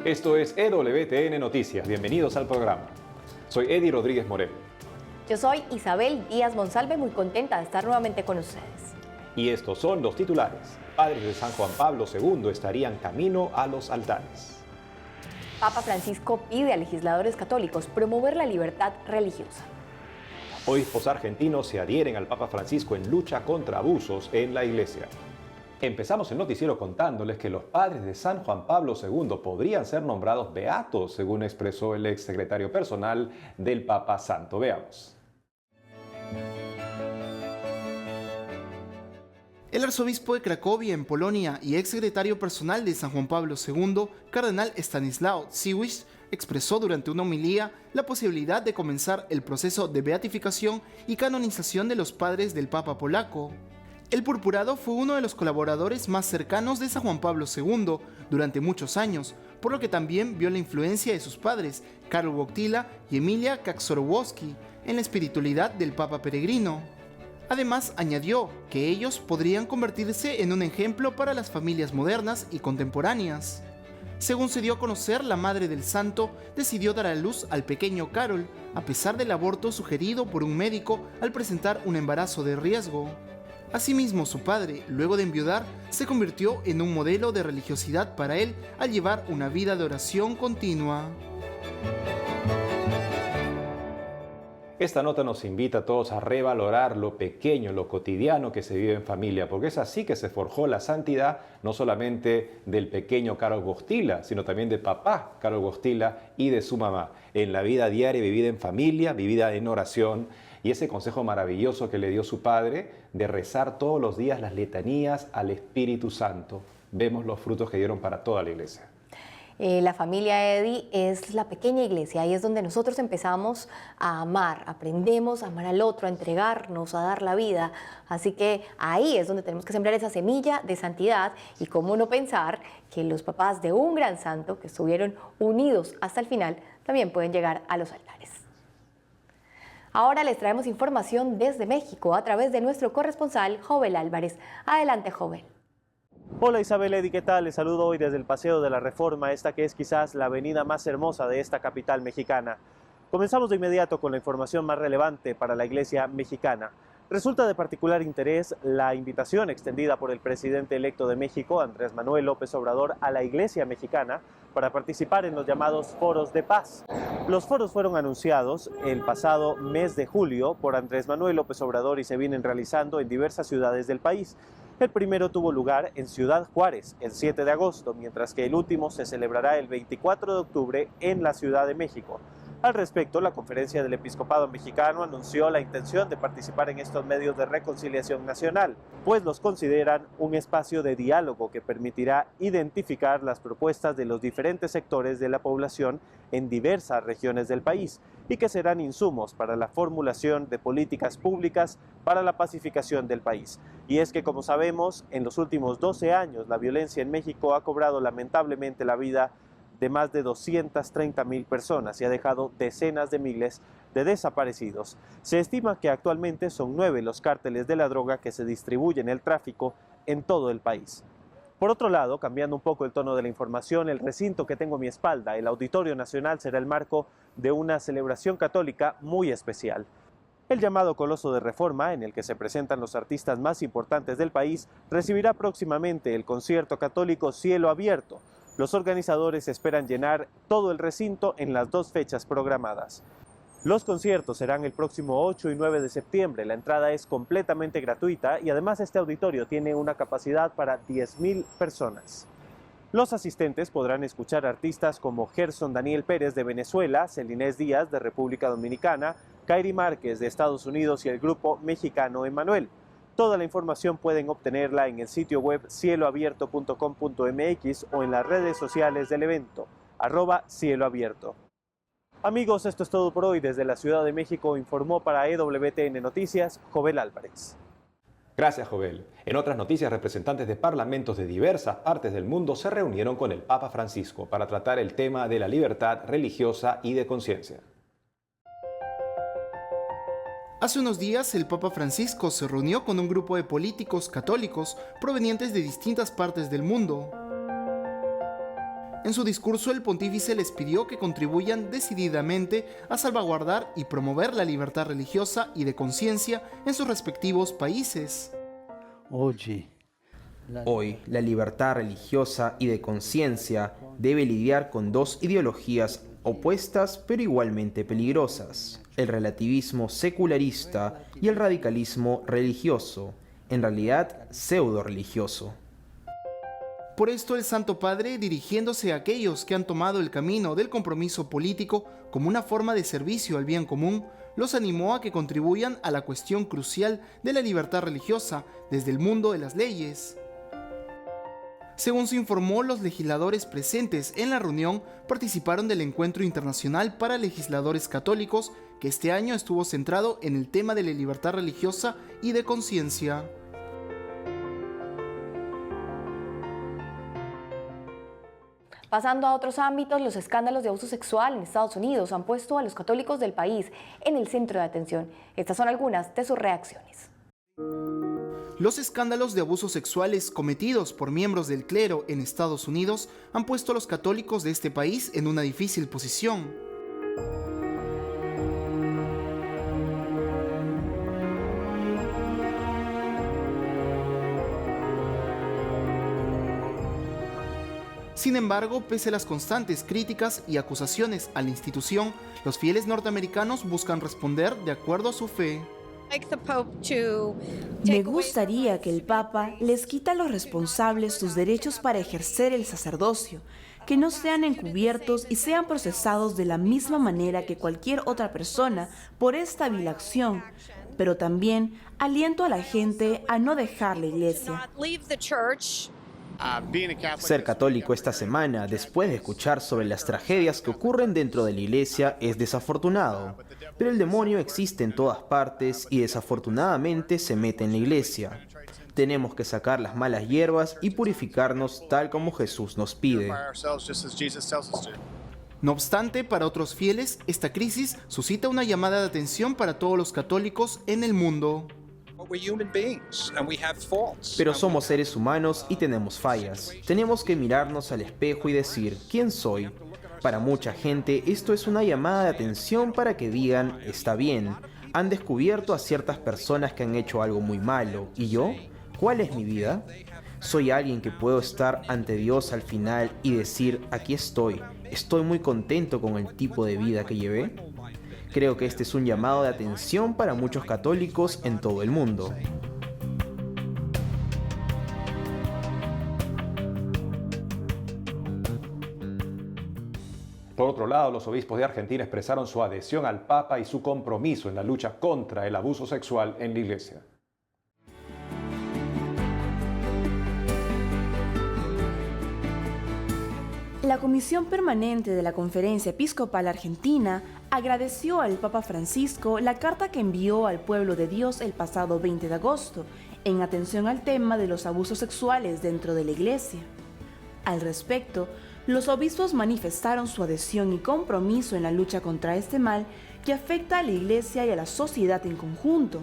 Esto es EWTN Noticias. Bienvenidos al programa. Soy Eddie Rodríguez Moreno. Yo soy Isabel Díaz Monsalve, muy contenta de estar nuevamente con ustedes. Y estos son los titulares. Padres de San Juan Pablo II estarían camino a los altares. Papa Francisco pide a legisladores católicos promover la libertad religiosa. Obispos argentinos se adhieren al Papa Francisco en lucha contra abusos en la Iglesia. Empezamos el noticiero contándoles que los padres de San Juan Pablo II podrían ser nombrados beatos, según expresó el exsecretario personal del Papa Santo. Veamos. El arzobispo de Cracovia, en Polonia, y exsecretario personal de San Juan Pablo II, cardenal Stanislaw Dziwisz, expresó durante una homilía la posibilidad de comenzar el proceso de beatificación y canonización de los padres del Papa polaco. El purpurado fue uno de los colaboradores más cercanos de San Juan Pablo II durante muchos años, por lo que también vio la influencia de sus padres, Karol Wojtyła y Emilia Kaczorowski, en la espiritualidad del Papa peregrino. Además, añadió que ellos podrían convertirse en un ejemplo para las familias modernas y contemporáneas. Según se dio a conocer, la madre del santo decidió dar a luz al pequeño Karol, a pesar del aborto sugerido por un médico al presentar un embarazo de riesgo. Asimismo, su padre, luego de enviudar, se convirtió en un modelo de religiosidad para él al llevar una vida de oración continua. Esta nota nos invita a todos a revalorar lo pequeño, lo cotidiano que se vive en familia, porque es así que se forjó la santidad, no solamente del pequeño Karol Wojtyła, sino también de papá Karol Wojtyła y de su mamá, en la vida diaria vivida en familia, vivida en oración, y ese consejo maravilloso que le dio su padre de rezar todos los días las letanías al Espíritu Santo. Vemos los frutos que dieron para toda la iglesia. La familia Eddie es la pequeña iglesia, ahí es donde nosotros empezamos a amar, aprendemos a amar al otro, a entregarnos, a dar la vida. Así que ahí es donde tenemos que sembrar esa semilla de santidad y cómo no pensar que los papás de un gran santo que estuvieron unidos hasta el final también pueden llegar a los altares. Ahora les traemos información desde México a través de nuestro corresponsal Jovel Álvarez. Adelante, Jovel. Hola Isabel, Eddie, ¿qué tal? Les saludo hoy desde el Paseo de la Reforma, esta que es quizás la avenida más hermosa de esta capital mexicana. Comenzamos de inmediato con la información más relevante para la iglesia mexicana. Resulta de particular interés la invitación extendida por el presidente electo de México, Andrés Manuel López Obrador, a la iglesia mexicana para participar en los llamados foros de paz. Los foros fueron anunciados el pasado mes de julio por Andrés Manuel López Obrador y se vienen realizando en diversas ciudades del país. El primero tuvo lugar en Ciudad Juárez el 7 de agosto, mientras que el último se celebrará el 24 de octubre en la Ciudad de México. Al respecto, la Conferencia del Episcopado Mexicano anunció la intención de participar en estos medios de reconciliación nacional, pues los consideran un espacio de diálogo que permitirá identificar las propuestas de los diferentes sectores de la población en diversas regiones del país y que serán insumos para la formulación de políticas públicas para la pacificación del país. Y es que, como sabemos, en los últimos 12 años la violencia en México ha cobrado lamentablemente la vida de más de 230,000 personas y ha dejado decenas de miles de desaparecidos. Se estima que actualmente son 9 los cárteles de la droga que se distribuyen el tráfico en todo el país. Por otro lado, cambiando un poco el tono de la información, el recinto que tengo a mi espalda, el Auditorio Nacional, será el marco de una celebración católica muy especial. El llamado Coloso de Reforma, en el que se presentan los artistas más importantes del país, recibirá próximamente el concierto católico Cielo Abierto. Los organizadores esperan llenar todo el recinto en las 2 fechas programadas. Los conciertos serán el próximo 8 y 9 de septiembre. La entrada es completamente gratuita y además este auditorio tiene una capacidad para 10,000 personas. Los asistentes podrán escuchar artistas como Gerson Daniel Pérez de Venezuela, Celinés Díaz de República Dominicana, Kairi Márquez de Estados Unidos y el grupo mexicano Emmanuel. Toda la información pueden obtenerla en el sitio web cieloabierto.com.mx o en las redes sociales del evento, @cieloabierto. Amigos, esto es todo por hoy. Desde la Ciudad de México informó para EWTN Noticias, Jovel Álvarez. Gracias, Jovel. En otras noticias, representantes de parlamentos de diversas partes del mundo se reunieron con el Papa Francisco para tratar el tema de la libertad religiosa y de conciencia. Hace unos días, el Papa Francisco se reunió con un grupo de políticos católicos provenientes de distintas partes del mundo. En su discurso, el pontífice les pidió que contribuyan decididamente a salvaguardar y promover la libertad religiosa y de conciencia en sus respectivos países. Hoy, la libertad religiosa y de conciencia debe lidiar con dos ideologías opuestas pero igualmente peligrosas: el relativismo secularista y el radicalismo religioso, en realidad pseudo-religioso. Por esto el Santo Padre, dirigiéndose a aquellos que han tomado el camino del compromiso político como una forma de servicio al bien común, los animó a que contribuyan a la cuestión crucial de la libertad religiosa desde el mundo de las leyes. Según se informó, los legisladores presentes en la reunión participaron del Encuentro Internacional para Legisladores Católicos, que este año estuvo centrado en el tema de la libertad religiosa y de conciencia. Pasando a otros ámbitos, los escándalos de abuso sexual en Estados Unidos han puesto a los católicos del país en el centro de atención. Estas son algunas de sus reacciones. Los escándalos de abusos sexuales cometidos por miembros del clero en Estados Unidos han puesto a los católicos de este país en una difícil posición. Sin embargo, pese a las constantes críticas y acusaciones a la institución, los fieles norteamericanos buscan responder de acuerdo a su fe. Me gustaría que el Papa les quite a los responsables sus derechos para ejercer el sacerdocio, que no sean encubiertos y sean procesados de la misma manera que cualquier otra persona por esta vil acción, pero también aliento a la gente a no dejar la iglesia. Ser católico esta semana, después de escuchar sobre las tragedias que ocurren dentro de la iglesia, es desafortunado. Pero el demonio existe en todas partes y desafortunadamente se mete en la iglesia. Tenemos que sacar las malas hierbas y purificarnos tal como Jesús nos pide. No obstante, para otros fieles, esta crisis suscita una llamada de atención para todos los católicos en el mundo. Pero somos seres humanos y tenemos fallas. Tenemos que mirarnos al espejo y decir, ¿quién soy? Para mucha gente esto es una llamada de atención para que digan, está bien, han descubierto a ciertas personas que han hecho algo muy malo. ¿Y yo? ¿Cuál es mi vida? ¿Soy alguien que puedo estar ante Dios al final y decir, aquí estoy muy contento con el tipo de vida que llevé? Creo que este es un llamado de atención para muchos católicos en todo el mundo. Por otro lado, los obispos de Argentina expresaron su adhesión al Papa y su compromiso en la lucha contra el abuso sexual en la Iglesia. La Comisión Permanente de la Conferencia Episcopal Argentina agradeció al Papa Francisco la carta que envió al pueblo de Dios el pasado 20 de agosto, en atención al tema de los abusos sexuales dentro de la Iglesia. Al respecto, los obispos manifestaron su adhesión y compromiso en la lucha contra este mal que afecta a la Iglesia y a la sociedad en conjunto.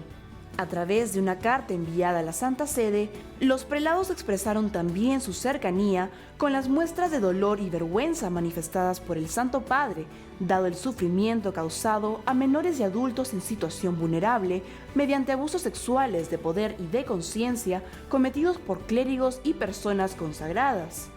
A través de una carta enviada a la Santa Sede, los prelados expresaron también su cercanía con las muestras de dolor y vergüenza manifestadas por el Santo Padre, dado el sufrimiento causado a menores y adultos en situación vulnerable mediante abusos sexuales de poder y de conciencia cometidos por clérigos y personas consagradas.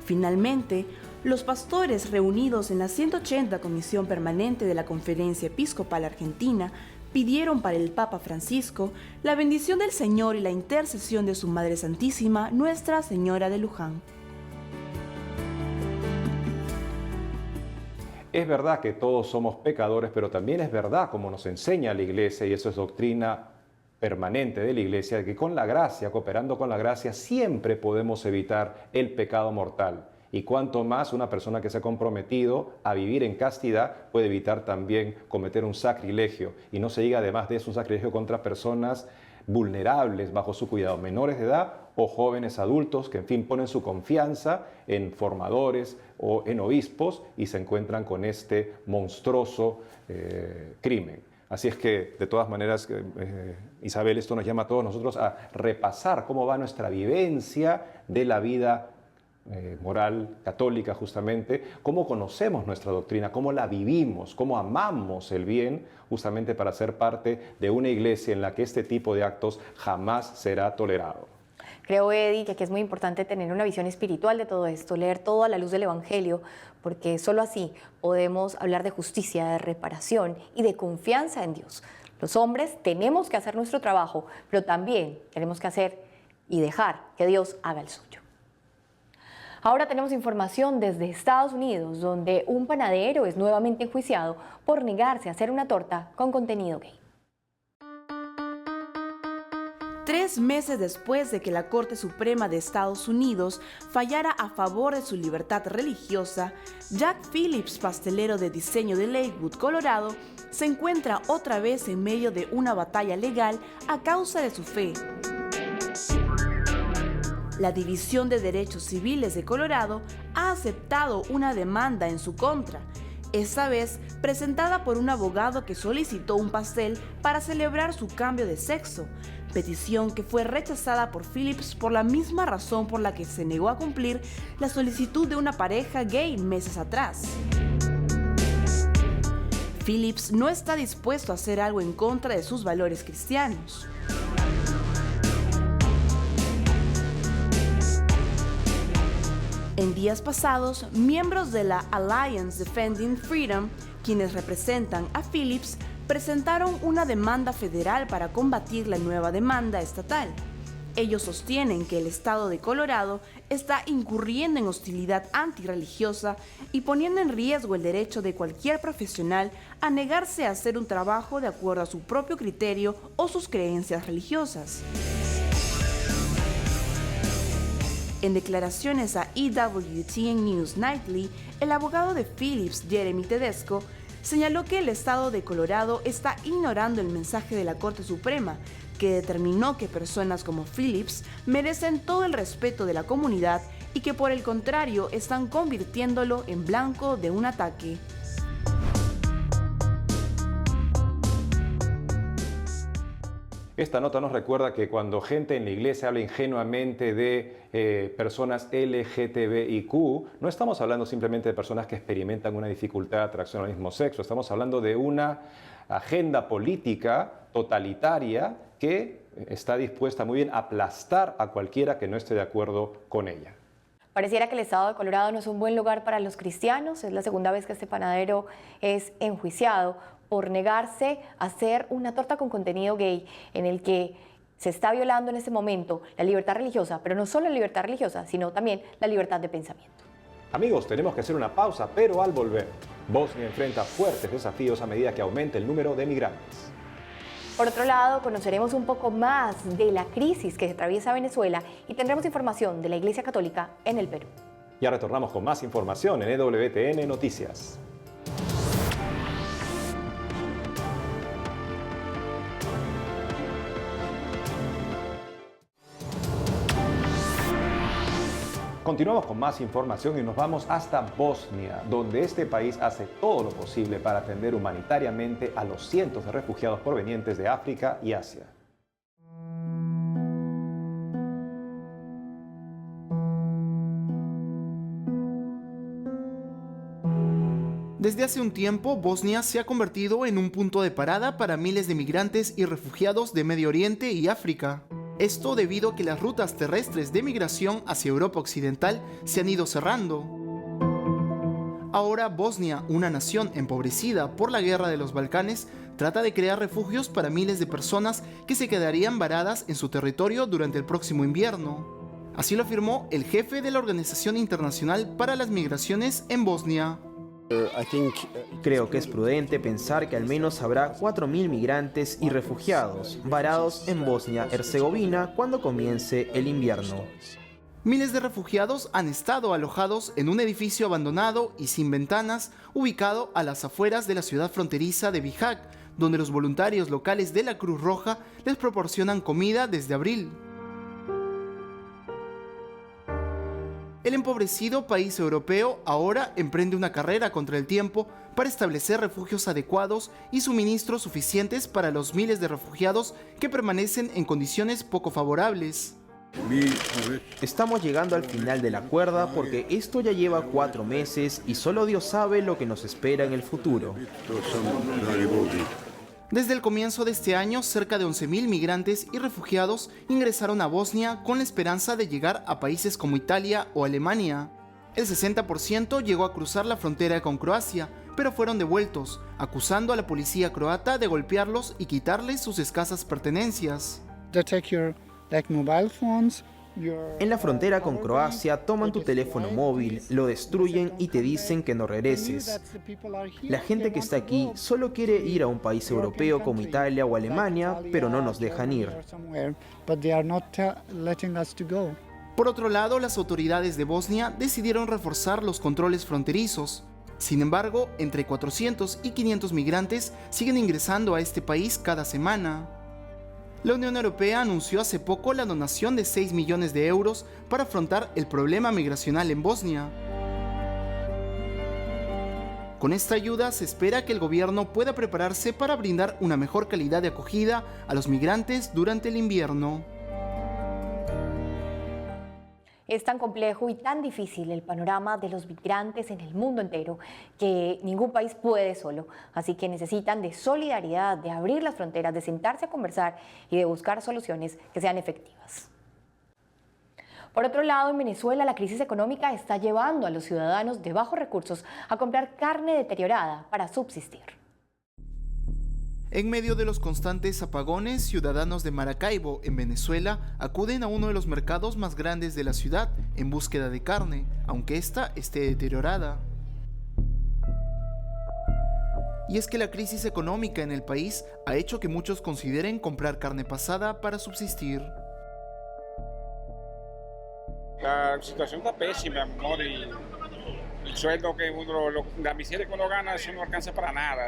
Finalmente, los pastores reunidos en la 180 Comisión Permanente de la Conferencia Episcopal Argentina pidieron para el Papa Francisco la bendición del Señor y la intercesión de su Madre Santísima, Nuestra Señora de Luján. Es verdad que todos somos pecadores, pero también es verdad, como nos enseña la Iglesia, y eso es doctrina permanente de la Iglesia, que con la gracia, cooperando con la gracia, siempre podemos evitar el pecado mortal. Y cuanto más una persona que se ha comprometido a vivir en castidad puede evitar también cometer un sacrilegio. Y no se diga además de eso un sacrilegio contra personas vulnerables bajo su cuidado, menores de edad o jóvenes adultos que en fin ponen su confianza en formadores o en obispos y se encuentran con este monstruoso crimen. Así es que, de todas maneras, Isabel, esto nos llama a todos nosotros a repasar cómo va nuestra vivencia de la vida moral católica justamente, cómo conocemos nuestra doctrina, cómo la vivimos, cómo amamos el bien, justamente para ser parte de una iglesia en la que este tipo de actos jamás será tolerado. Creo, Eddie, que aquí es muy importante tener una visión espiritual de todo esto, leer todo a la luz del Evangelio, porque solo así podemos hablar de justicia, de reparación y de confianza en Dios. Los hombres tenemos que hacer nuestro trabajo, pero también tenemos que hacer y dejar que Dios haga el suyo. Ahora tenemos información desde Estados Unidos, donde un panadero es nuevamente enjuiciado por negarse a hacer una torta con contenido gay. 3 meses después de que la Corte Suprema de Estados Unidos fallara a favor de su libertad religiosa, Jack Phillips, pastelero de diseño de Lakewood, Colorado, se encuentra otra vez en medio de una batalla legal a causa de su fe. La División de Derechos Civiles de Colorado ha aceptado una demanda en su contra, esta vez presentada por un abogado que solicitó un pastel para celebrar su cambio de sexo, petición que fue rechazada por Phillips por la misma razón por la que se negó a cumplir la solicitud de una pareja gay meses atrás. Phillips no está dispuesto a hacer algo en contra de sus valores cristianos. En días pasados, miembros de la Alliance Defending Freedom, quienes representan a Phillips, presentaron una demanda federal para combatir la nueva demanda estatal. Ellos sostienen que el estado de Colorado está incurriendo en hostilidad antirreligiosa y poniendo en riesgo el derecho de cualquier profesional a negarse a hacer un trabajo de acuerdo a su propio criterio o sus creencias religiosas. En declaraciones a EWTN News Nightly, el abogado de Phillips, Jeremy Tedesco, señaló que el estado de Colorado está ignorando el mensaje de la Corte Suprema, que determinó que personas como Phillips merecen todo el respeto de la comunidad y que por el contrario están convirtiéndolo en blanco de un ataque. Esta nota nos recuerda que cuando gente en la iglesia habla ingenuamente de personas LGTBIQ, no estamos hablando simplemente de personas que experimentan una dificultad de atracción al mismo sexo, estamos hablando de una agenda política totalitaria que está dispuesta muy bien a aplastar a cualquiera que no esté de acuerdo con ella. Pareciera que el estado de Colorado no es un buen lugar para los cristianos. Es la segunda vez que este panadero es enjuiciado por negarse a hacer una torta con contenido gay, en el que se está violando en este momento la libertad religiosa, pero no solo la libertad religiosa, sino también la libertad de pensamiento. Amigos, tenemos que hacer una pausa, pero al volver, Bosnia enfrenta fuertes desafíos a medida que aumenta el número de migrantes. Por otro lado, conoceremos un poco más de la crisis que atraviesa Venezuela y tendremos información de la Iglesia Católica en el Perú. Ya retornamos con más información en EWTN Noticias. Continuamos con más información y nos vamos hasta Bosnia, donde este país hace todo lo posible para atender humanitariamente a los cientos de refugiados provenientes de África y Asia. Desde hace un tiempo, Bosnia se ha convertido en un punto de parada para miles de migrantes y refugiados de Medio Oriente y África. Esto debido a que las rutas terrestres de migración hacia Europa Occidental se han ido cerrando. Ahora Bosnia, una nación empobrecida por la guerra de los Balcanes, trata de crear refugios para miles de personas que se quedarían varadas en su territorio durante el próximo invierno. Así lo afirmó el jefe de la Organización Internacional para las Migraciones en Bosnia. Creo que es prudente pensar que al menos habrá 4.000 migrantes y refugiados varados en Bosnia-Herzegovina cuando comience el invierno. Miles de refugiados han estado alojados en un edificio abandonado y sin ventanas, ubicado a las afueras de la ciudad fronteriza de Bihać, donde los voluntarios locales de la Cruz Roja les proporcionan comida desde abril. El empobrecido país europeo ahora emprende una carrera contra el tiempo para establecer refugios adecuados y suministros suficientes para los miles de refugiados que permanecen en condiciones poco favorables. Estamos llegando al final de la cuerda porque esto ya lleva 4 meses y solo Dios sabe lo que nos espera en el futuro. Desde el comienzo de este año, cerca de 11.000 migrantes y refugiados ingresaron a Bosnia con la esperanza de llegar a países como Italia o Alemania. El 60% llegó a cruzar la frontera con Croacia, pero fueron devueltos, acusando a la policía croata de golpearlos y quitarles sus escasas pertenencias. En la frontera con Croacia toman tu teléfono móvil, lo destruyen y te dicen que no regreses. La gente que está aquí solo quiere ir a un país europeo como Italia o Alemania, pero no nos dejan ir. Por otro lado, las autoridades de Bosnia decidieron reforzar los controles fronterizos. Sin embargo, entre 400 y 500 migrantes siguen ingresando a este país cada semana. La Unión Europea anunció hace poco la donación de 6 millones de euros para afrontar el problema migracional en Bosnia. Con esta ayuda se espera que el gobierno pueda prepararse para brindar una mejor calidad de acogida a los migrantes durante el invierno. Es tan complejo y tan difícil el panorama de los migrantes en el mundo entero que ningún país puede solo. Así que necesitan de solidaridad, de abrir las fronteras, de sentarse a conversar y de buscar soluciones que sean efectivas. Por otro lado, en Venezuela la crisis económica está llevando a los ciudadanos de bajos recursos a comprar carne deteriorada para subsistir. En medio de los constantes apagones, ciudadanos de Maracaibo, en Venezuela, acuden a uno de los mercados más grandes de la ciudad en búsqueda de carne, aunque ésta esté deteriorada. Y es que la crisis económica en el país ha hecho que muchos consideren comprar carne pasada para subsistir. La situación está pésima, amor, y el sueldo que uno, la miseria que uno gana, eso no alcanza para nada.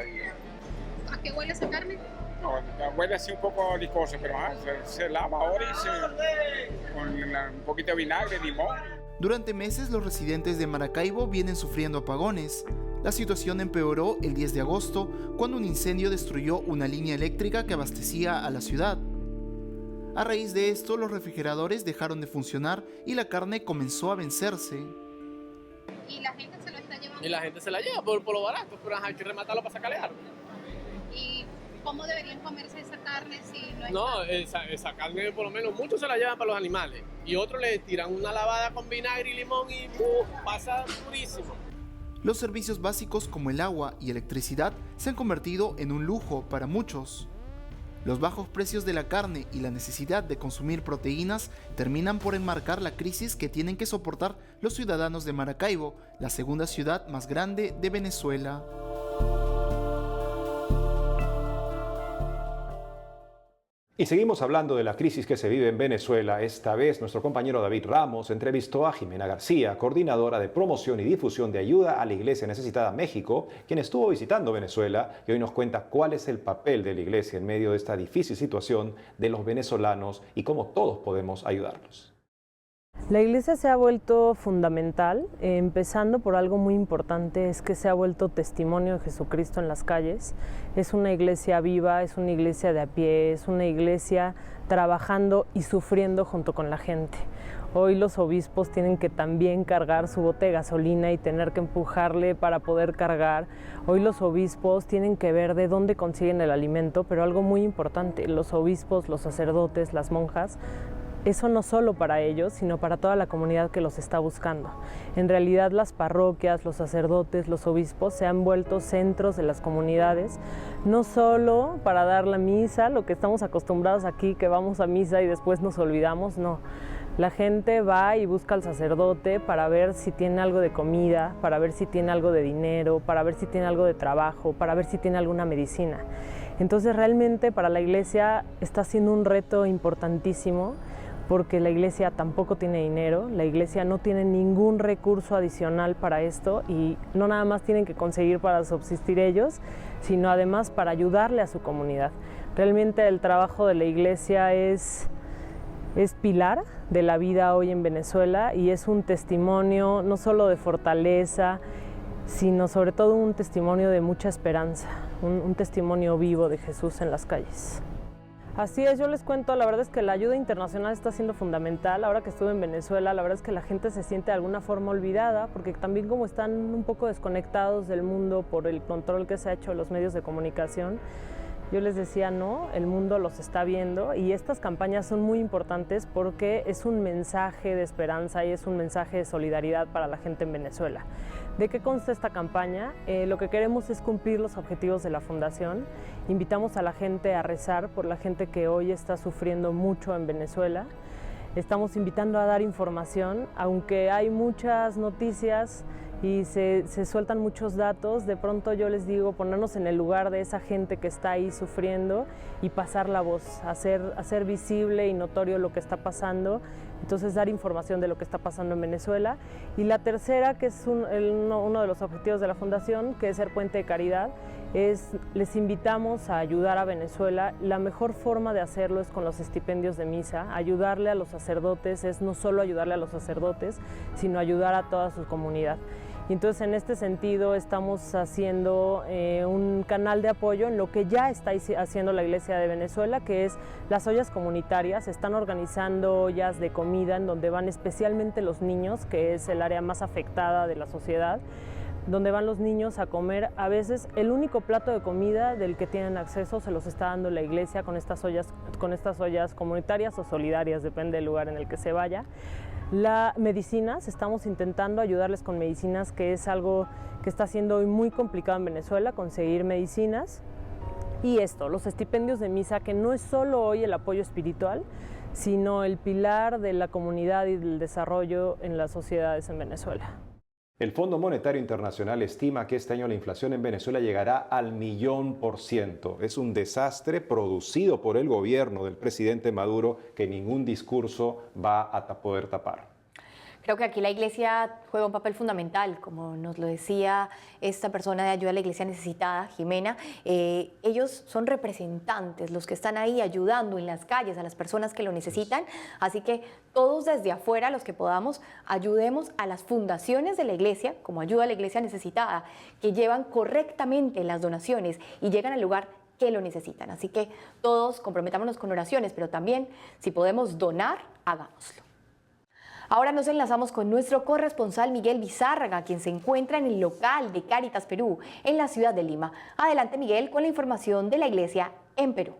¿A qué huele esa carne? No, huele así un poco licoso, pero se lava ahora y con un poquito de vinagre, limón. Durante meses los residentes de Maracaibo vienen sufriendo apagones. La situación empeoró el 10 de agosto cuando un incendio destruyó una línea eléctrica que abastecía a la ciudad. A raíz de esto, los refrigeradores dejaron de funcionar y la carne comenzó a vencerse. Y la gente se lo está llevando. Y la gente se la lleva por lo barato, pero hay que rematarlo para sacarle algo. ¿Y cómo deberían comerse esa carne si no es? No, esa carne por lo menos muchos se la llevan para los animales y otros le tiran una lavada con vinagre y limón y pasa durísimo. Los servicios básicos como el agua y electricidad se han convertido en un lujo para muchos. Los bajos precios de la carne y la necesidad de consumir proteínas terminan por enmarcar la crisis que tienen que soportar los ciudadanos de Maracaibo, la segunda ciudad más grande de Venezuela. Y seguimos hablando de la crisis que se vive en Venezuela. Esta vez nuestro compañero David Ramos entrevistó a Jimena García, coordinadora de promoción y difusión de ayuda a la Iglesia Necesitada México, quien estuvo visitando Venezuela y hoy nos cuenta cuál es el papel de la Iglesia en medio de esta difícil situación de los venezolanos y cómo todos podemos ayudarlos. La Iglesia se ha vuelto fundamental, empezando por algo muy importante, es que se ha vuelto testimonio de Jesucristo en las calles. Es una iglesia viva, es una iglesia de a pie, es una iglesia trabajando y sufriendo junto con la gente. Hoy los obispos tienen que también cargar su bote de gasolina y tener que empujarle para poder cargar. Hoy los obispos tienen que ver de dónde consiguen el alimento, pero algo muy importante, los obispos, los sacerdotes, las monjas, eso no solo para ellos, sino para toda la comunidad que los está buscando. En realidad las parroquias, los sacerdotes, los obispos se han vuelto centros de las comunidades, no solo para dar la misa, lo que estamos acostumbrados aquí, que vamos a misa y después nos olvidamos, no. La gente va y busca al sacerdote para ver si tiene algo de comida, para ver si tiene algo de dinero, para ver si tiene algo de trabajo, para ver si tiene alguna medicina. Entonces realmente para la iglesia está siendo un reto importantísimo, porque la iglesia tampoco tiene dinero, la iglesia no tiene ningún recurso adicional para esto y no nada más tienen que conseguir para subsistir ellos, sino además para ayudarle a su comunidad. Realmente el trabajo de la iglesia es pilar de la vida hoy en Venezuela y es un testimonio no solo de fortaleza, sino sobre todo un testimonio de mucha esperanza, un testimonio vivo de Jesús en las calles. Así es, yo les cuento, la verdad es que la ayuda internacional está siendo fundamental. Ahora que estuve en Venezuela, la verdad es que la gente se siente de alguna forma olvidada, porque también como están un poco desconectados del mundo por el control que se ha hecho de los medios de comunicación, yo les decía, no, el mundo los está viendo y estas campañas son muy importantes porque es un mensaje de esperanza y es un mensaje de solidaridad para la gente en Venezuela. ¿De qué consta esta campaña? Lo que queremos es cumplir los objetivos de la Fundación. Invitamos a la gente a rezar por la gente que hoy está sufriendo mucho en Venezuela. Estamos invitando a dar información, aunque hay muchas noticias y se sueltan muchos datos, de pronto yo les digo ponernos en el lugar de esa gente que está ahí sufriendo y pasar la voz, hacer visible y notorio lo que está pasando, entonces dar información de lo que está pasando en Venezuela. Y la tercera, que es uno de los objetivos de la Fundación, que es ser puente de caridad, les invitamos a ayudar a Venezuela. La mejor forma de hacerlo es con los estipendios de misa. Ayudarle a los sacerdotes es no solo ayudarle a los sacerdotes, sino ayudar a toda su comunidad. Y entonces en este sentido estamos haciendo un canal de apoyo en lo que ya está haciendo la Iglesia de Venezuela, que es las ollas comunitarias. Están organizando ollas de comida en donde van especialmente los niños, que es el área más afectada de la sociedad, donde van los niños a comer. A veces el único plato de comida del que tienen acceso se los está dando la Iglesia con estas ollas comunitarias o solidarias, depende del lugar en el que se vaya. Medicinas, estamos intentando ayudarles con medicinas, que es algo que está siendo hoy muy complicado en Venezuela, conseguir medicinas. Y los estipendios de misa, que no es solo hoy el apoyo espiritual, sino el pilar de la comunidad y del desarrollo en las sociedades en Venezuela. El Fondo Monetario Internacional estima que este año la inflación en Venezuela llegará al 1.000.000%. Es un desastre producido por el gobierno del presidente Maduro que ningún discurso va a poder tapar. Creo que aquí la Iglesia juega un papel fundamental, como nos lo decía esta persona de ayuda a la Iglesia necesitada, Jimena. Ellos son representantes, los que están ahí ayudando en las calles a las personas que lo necesitan. Así que todos desde afuera, los que podamos, ayudemos a las fundaciones de la Iglesia, como ayuda a la Iglesia necesitada, que llevan correctamente las donaciones y llegan al lugar que lo necesitan. Así que todos comprometámonos con oraciones, pero también si podemos donar, hagámoslo. Ahora nos enlazamos con nuestro corresponsal Miguel Bizárraga, quien se encuentra en el local de Cáritas Perú, en la ciudad de Lima. Adelante, Miguel, con la información de la Iglesia en Perú.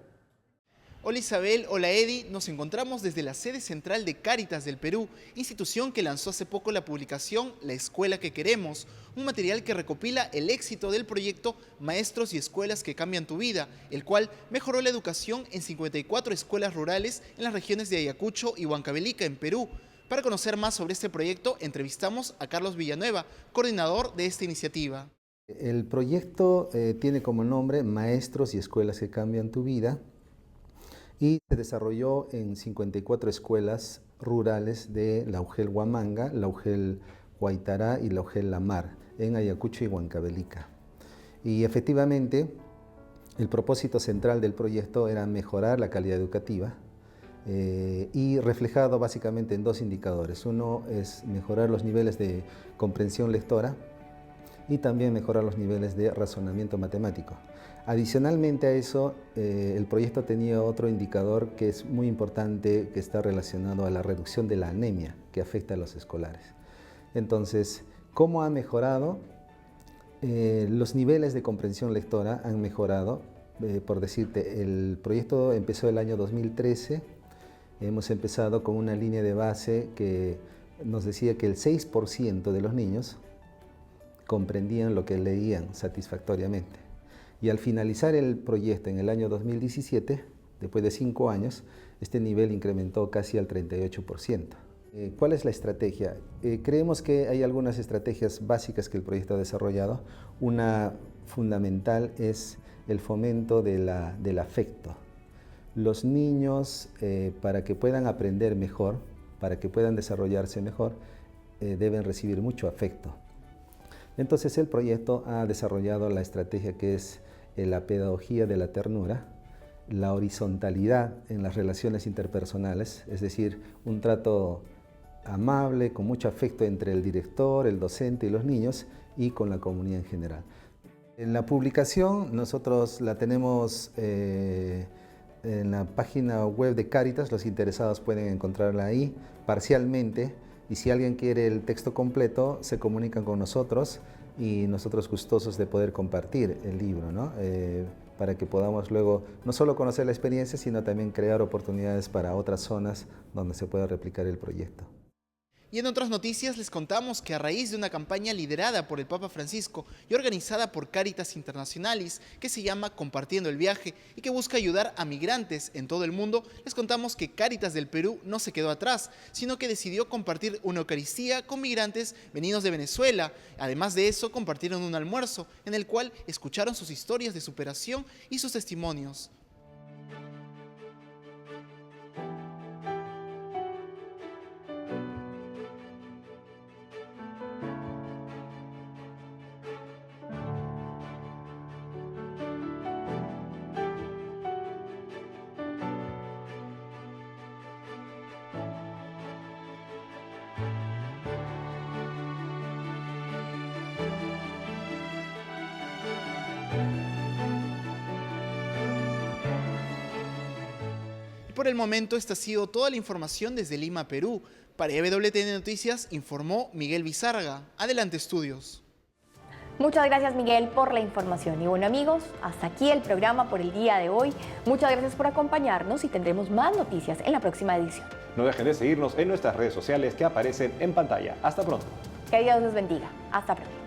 Hola Isabel, hola Eddie, nos encontramos desde la sede central de Cáritas del Perú, institución que lanzó hace poco la publicación La Escuela que Queremos, un material que recopila el éxito del proyecto Maestros y Escuelas que Cambian tu Vida, el cual mejoró la educación en 54 escuelas rurales en las regiones de Ayacucho y Huancavelica, en Perú. Para conocer más sobre este proyecto, entrevistamos a Carlos Villanueva, coordinador de esta iniciativa. El proyecto tiene como nombre Maestros y Escuelas que Cambian tu Vida y se desarrolló en 54 escuelas rurales de Laujel Huamanga, Laujel Huaytará y Laujel Lamar, en Ayacucho y Huancavelica. Y efectivamente, el propósito central del proyecto era mejorar la calidad educativa, y reflejado básicamente en dos indicadores. Uno es mejorar los niveles de comprensión lectora y también mejorar los niveles de razonamiento matemático. Adicionalmente a eso, el proyecto tenía otro indicador que es muy importante, que está relacionado a la reducción de la anemia que afecta a los escolares. Entonces, ¿cómo ha mejorado? Los niveles de comprensión lectora han mejorado. Por decirte, el proyecto empezó el año 2013. Hemos empezado con una línea de base que nos decía que el 6% de los niños comprendían lo que leían satisfactoriamente. Y al finalizar el proyecto en el año 2017, después de 5 años, este nivel incrementó casi al 38%. ¿Cuál es la estrategia? Creemos que hay algunas estrategias básicas que el proyecto ha desarrollado. Una fundamental es el fomento del afecto. Los niños, para que puedan aprender mejor, para que puedan desarrollarse mejor, deben recibir mucho afecto. Entonces el proyecto ha desarrollado la estrategia que es la pedagogía de la ternura, la horizontalidad en las relaciones interpersonales, es decir, un trato amable, con mucho afecto entre el director, el docente y los niños y con la comunidad en general. En la publicación nosotros la tenemos En la página web de Cáritas, los interesados pueden encontrarla ahí parcialmente, y si alguien quiere el texto completo, se comunican con nosotros y nosotros gustosos de poder compartir el libro, ¿no? Para que podamos luego no solo conocer la experiencia, sino también crear oportunidades para otras zonas donde se pueda replicar el proyecto. Y en otras noticias les contamos que a raíz de una campaña liderada por el Papa Francisco y organizada por Cáritas Internacionalis, que se llama Compartiendo el Viaje y que busca ayudar a migrantes en todo el mundo, les contamos que Cáritas del Perú no se quedó atrás, sino que decidió compartir una Eucaristía con migrantes venidos de Venezuela. Además de eso, compartieron un almuerzo en el cual escucharon sus historias de superación y sus testimonios. Por el momento, esta ha sido toda la información desde Lima, Perú. Para EWTN Noticias informó Miguel Bizarga. Adelante, estudios. Muchas gracias, Miguel, por la información. Y bueno, amigos, hasta aquí el programa por el día de hoy. Muchas gracias por acompañarnos y tendremos más noticias en la próxima edición. No dejen de seguirnos en nuestras redes sociales que aparecen en pantalla. Hasta pronto. Que Dios los bendiga. Hasta pronto.